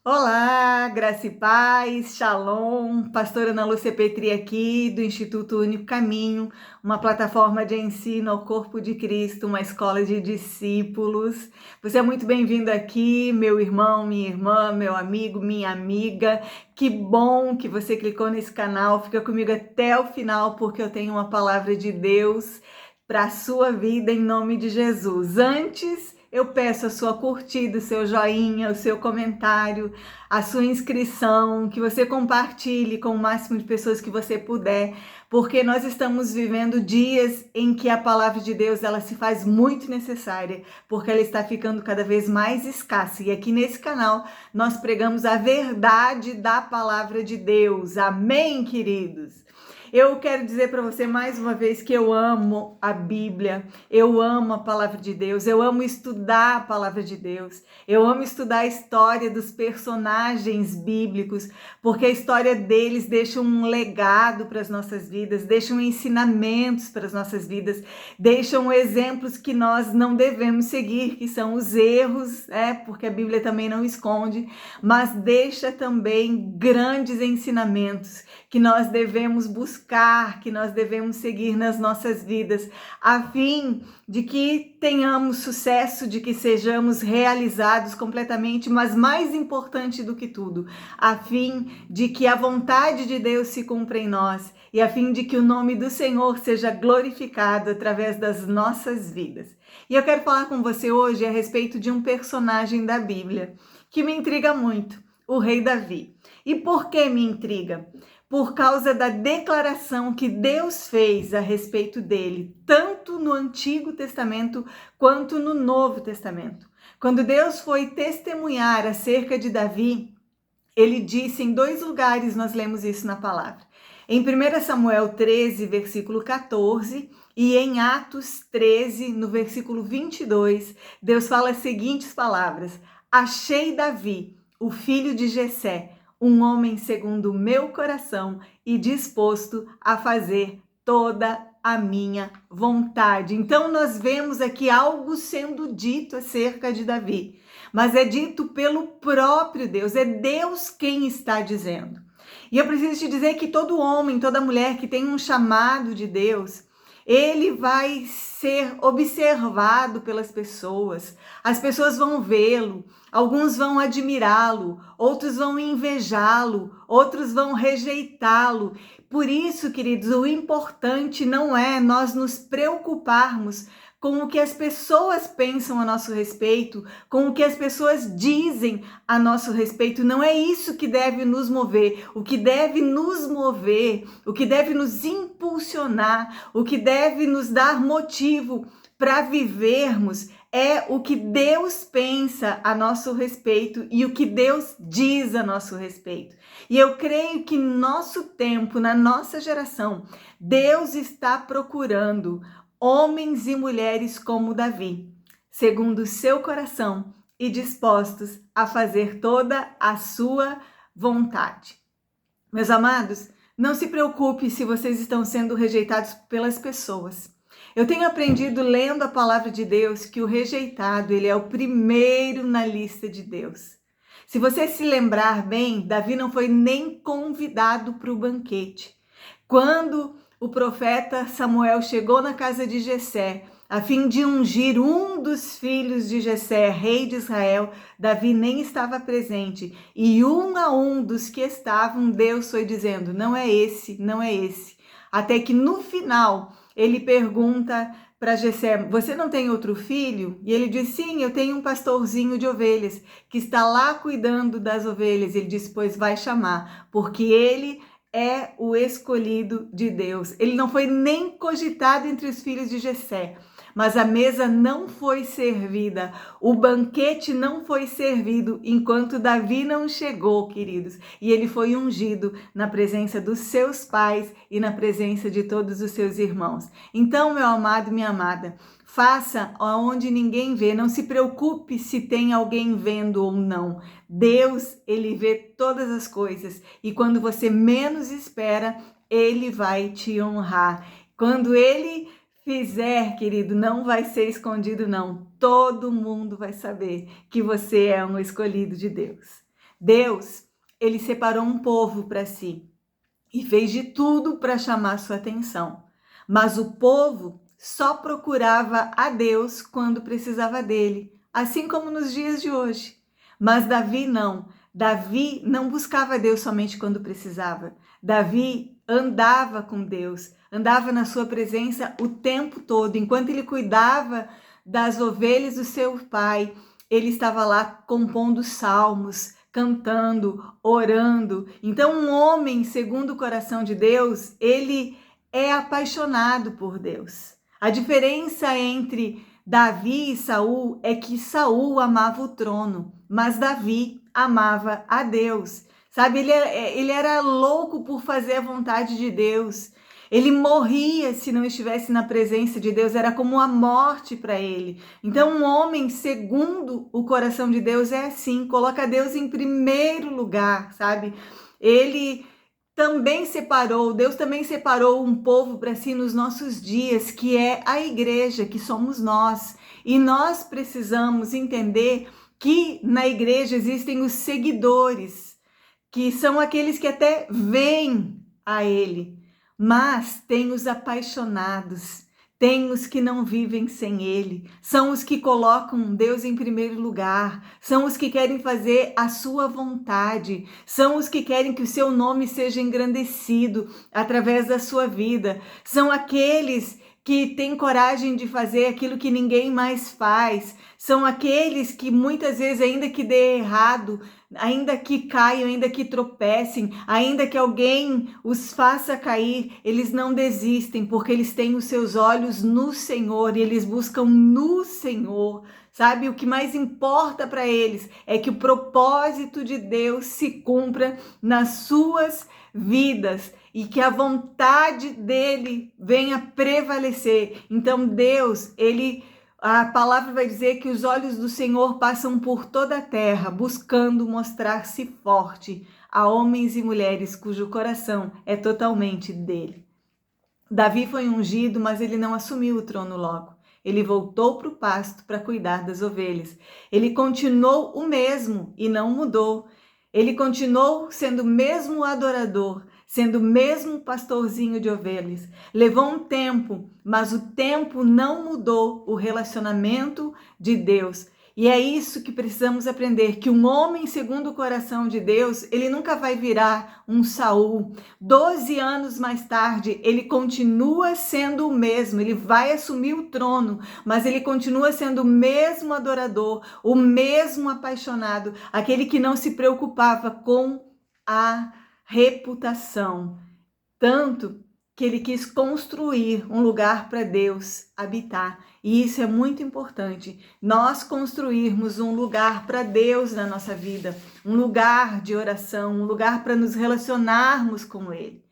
Olá, graça e paz, shalom, pastora Ana Lúcia Petri aqui do Instituto Único Caminho, uma plataforma de ensino ao corpo de Cristo, uma escola de discípulos. Você é muito bem-vindo aqui, meu irmão, minha irmã, meu amigo, minha amiga. Que bom que você clicou nesse canal, fica comigo até o final porque eu tenho uma palavra de Deus para a sua vida em nome de Jesus. Antes, eu peço a sua curtida, o seu joinha, o seu comentário, a sua inscrição, que você compartilhe com o máximo de pessoas que você puder, porque nós estamos vivendo dias em que a palavra de Deus ela se faz muito necessária, porque ela está ficando cada vez mais escassa. E aqui nesse canal nós pregamos a verdade da palavra de Deus. Amém, queridos? Eu quero dizer para você mais uma vez que eu amo a Bíblia, eu amo a palavra de Deus, eu amo estudar a palavra de Deus, eu amo estudar a história dos personagens bíblicos, porque a história deles deixa um legado para as nossas vidas, deixam ensinamentos para as nossas vidas, deixam exemplos que nós não devemos seguir, que são os erros, porque a Bíblia também não esconde, mas deixa também grandes ensinamentos que nós devemos buscar, que nós devemos seguir nas nossas vidas, a fim de que tenhamos sucesso, de que sejamos realizados completamente, mas mais importante do que tudo, a fim de que a vontade de Deus se cumpra em nós e a fim de que o nome do Senhor seja glorificado através das nossas vidas. E eu quero falar com você hoje a respeito de um personagem da Bíblia que me intriga muito, o rei Davi. E por que me intriga? Por causa da declaração que Deus fez a respeito dele, tanto no Antigo Testamento quanto no Novo Testamento. Quando Deus foi testemunhar acerca de Davi, ele disse em 2 lugares, nós lemos isso na palavra. Em 1 Samuel 13, versículo 14, e em Atos 13, no versículo 22, Deus fala as seguintes palavras: achei Davi, o filho de Jessé, um homem segundo o meu coração e disposto a fazer toda a minha vontade. Então nós vemos aqui algo sendo dito acerca de Davi, mas é dito pelo próprio Deus, é Deus quem está dizendo. E eu preciso te dizer que todo homem, toda mulher que tem um chamado de Deus, ele vai ser observado pelas pessoas. As pessoas vão vê-lo, alguns vão admirá-lo, outros vão invejá-lo, outros vão rejeitá-lo. Por isso, queridos, o importante não é nós nos preocuparmos com o que as pessoas pensam a nosso respeito, com o que as pessoas dizem a nosso respeito. Não é isso que deve nos mover. O que deve nos mover, o que deve nos impulsionar, o que deve nos dar motivo para vivermos é o que Deus pensa a nosso respeito e o que Deus diz a nosso respeito. E eu creio que no nosso tempo, na nossa geração, Deus está procurando homens e mulheres como Davi, segundo o seu coração e dispostos a fazer toda a sua vontade. Meus amados, não se preocupe se vocês estão sendo rejeitados pelas pessoas. Eu tenho aprendido lendo a palavra de Deus que o rejeitado, ele é o primeiro na lista de Deus. Se você se lembrar bem, Davi não foi nem convidado para o banquete. Quando o profeta Samuel chegou na casa de Jessé, a fim de ungir um dos filhos de Jessé, rei de Israel, Davi nem estava presente. E um a um dos que estavam, Deus foi dizendo, não é esse, não é esse. Até que no final, ele pergunta para Jessé, você não tem outro filho? E ele diz, sim, eu tenho um pastorzinho de ovelhas, que está lá cuidando das ovelhas. Ele diz, pois vai chamar, porque ele é o escolhido de Deus. Ele não foi nem cogitado entre os filhos de Jessé, mas a mesa não foi servida, o banquete não foi servido enquanto Davi não chegou, queridos, e ele foi ungido na presença dos seus pais e na presença de todos os seus irmãos. Então, meu amado, minha amada, faça aonde ninguém vê, não se preocupe se tem alguém vendo ou não. Deus, ele vê todas as coisas e quando você menos espera, ele vai te honrar. Quando ele fizer, querido, não vai ser escondido não. Todo mundo vai saber que você é um escolhido de Deus. Deus, ele separou um povo para si e fez de tudo para chamar sua atenção. Mas o povo só procurava a Deus quando precisava dele, assim como nos dias de hoje. Mas Davi não. Davi não buscava Deus somente quando precisava. Davi andava com Deus, andava na sua presença o tempo todo. Enquanto ele cuidava das ovelhas do seu pai, ele estava lá compondo salmos, cantando, orando. Então, um homem segundo o coração de Deus, ele é apaixonado por Deus. A diferença entre Davi e Saul é que Saul amava o trono, mas Davi amava a Deus. Sabe, ele era louco por fazer a vontade de Deus. Ele morria se não estivesse na presença de Deus, era como a morte para ele. Então, um homem segundo o coração de Deus é assim, coloca Deus em primeiro lugar, sabe? Ele também separou, Deus também separou um povo para si nos nossos dias, que é a igreja, que somos nós. E nós precisamos entender que na igreja existem os seguidores, que são aqueles que até vêm a Ele, mas tem os apaixonados, tem os que não vivem sem Ele, são os que colocam Deus em primeiro lugar, são os que querem fazer a sua vontade, são os que querem que o seu nome seja engrandecido através da sua vida, são aqueles que têm coragem de fazer aquilo que ninguém mais faz, são aqueles que muitas vezes, ainda que dê errado, ainda que caiam, ainda que tropecem, ainda que alguém os faça cair, eles não desistem, porque eles têm os seus olhos no Senhor e eles buscam no Senhor. Sabe, o que mais importa para eles é que o propósito de Deus se cumpra nas suas vidas e que a vontade dele venha prevalecer. Então Deus, a palavra vai dizer que os olhos do Senhor passam por toda a terra, buscando mostrar-se forte a homens e mulheres cujo coração é totalmente dele. Davi foi ungido, mas ele não assumiu o trono logo. Ele voltou para o pasto para cuidar das ovelhas. Ele continuou o mesmo e não mudou. Ele continuou sendo o mesmo adorador, sendo o mesmo pastorzinho de ovelhas. Levou um tempo, mas o tempo não mudou o relacionamento de Deus. E é isso que precisamos aprender, que um homem segundo o coração de Deus, ele nunca vai virar um Saul. 12 anos mais tarde, ele continua sendo o mesmo, ele vai assumir o trono, mas ele continua sendo o mesmo adorador, o mesmo apaixonado, aquele que não se preocupava com a reputação, tanto que ele quis construir um lugar para Deus habitar. E isso é muito importante, nós construirmos um lugar para Deus na nossa vida, um lugar de oração, um lugar para nos relacionarmos com Ele.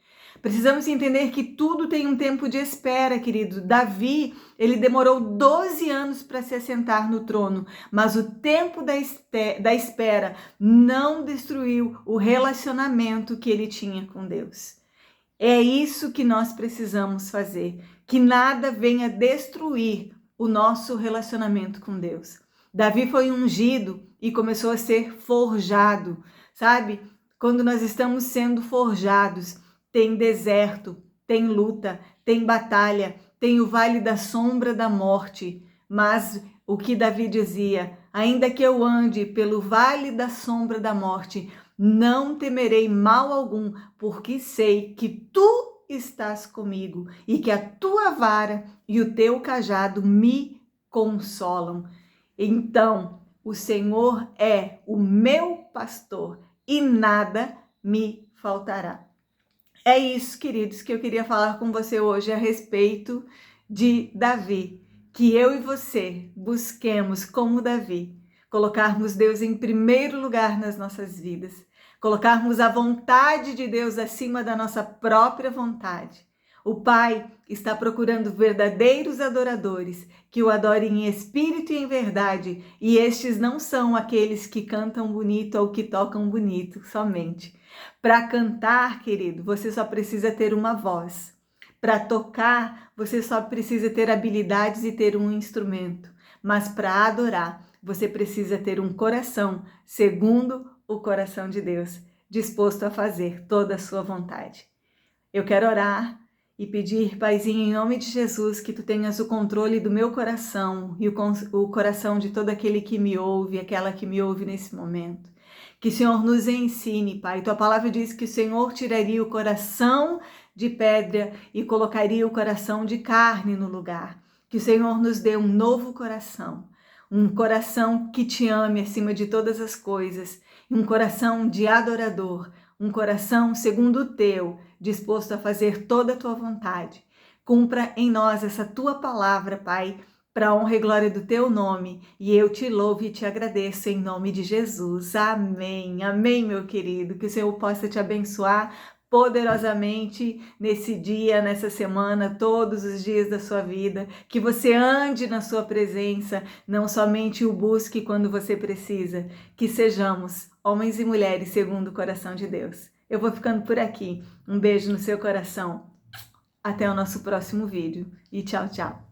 Precisamos entender que tudo tem um tempo de espera, querido. Davi, ele demorou 12 anos para se assentar no trono, mas o tempo da espera não destruiu o relacionamento que ele tinha com Deus. É isso que nós precisamos fazer, que nada venha destruir o nosso relacionamento com Deus. Davi foi ungido e começou a ser forjado, sabe? Quando nós estamos sendo forjados, tem deserto, tem luta, tem batalha, tem o vale da sombra da morte. Mas o que Davi dizia, ainda que eu ande pelo vale da sombra da morte, não temerei mal algum, porque sei que tu estás comigo e que a tua vara e o teu cajado me consolam. Então, o Senhor é o meu pastor e nada me faltará. É isso, queridos, que eu queria falar com você hoje a respeito de Davi. Que eu e você busquemos, como Davi, colocarmos Deus em primeiro lugar nas nossas vidas, colocarmos a vontade de Deus acima da nossa própria vontade. O Pai está procurando verdadeiros adoradores que o adorem em espírito e em verdade, e estes não são aqueles que cantam bonito ou que tocam bonito somente. Para cantar, querido, você só precisa ter uma voz. Para tocar, você só precisa ter habilidades e ter um instrumento. Mas para adorar, você precisa ter um coração segundo o coração de Deus, disposto a fazer toda a sua vontade. Eu quero orar e pedir, Paizinho, em nome de Jesus, que Tu tenhas o controle do meu coração e o coração de todo aquele que me ouve, aquela que me ouve nesse momento. Que o Senhor nos ensine, Pai. Tua palavra diz que o Senhor tiraria o coração de pedra e colocaria o coração de carne no lugar. Que o Senhor nos dê um novo coração, um coração que Te ame acima de todas as coisas, um coração de adorador, um coração segundo o Teu, disposto a fazer toda a Tua vontade. Cumpra em nós essa Tua palavra, Pai, para a honra e glória do Teu nome, e eu Te louvo e Te agradeço em nome de Jesus. Amém. Amém, meu querido. Que o Senhor possa te abençoar poderosamente nesse dia, nessa semana, todos os dias da sua vida, que você ande na sua presença, não somente o busque quando você precisa, que sejamos homens e mulheres segundo o coração de Deus. Eu vou ficando por aqui. Um beijo no seu coração. Até o nosso próximo vídeo e tchau, tchau.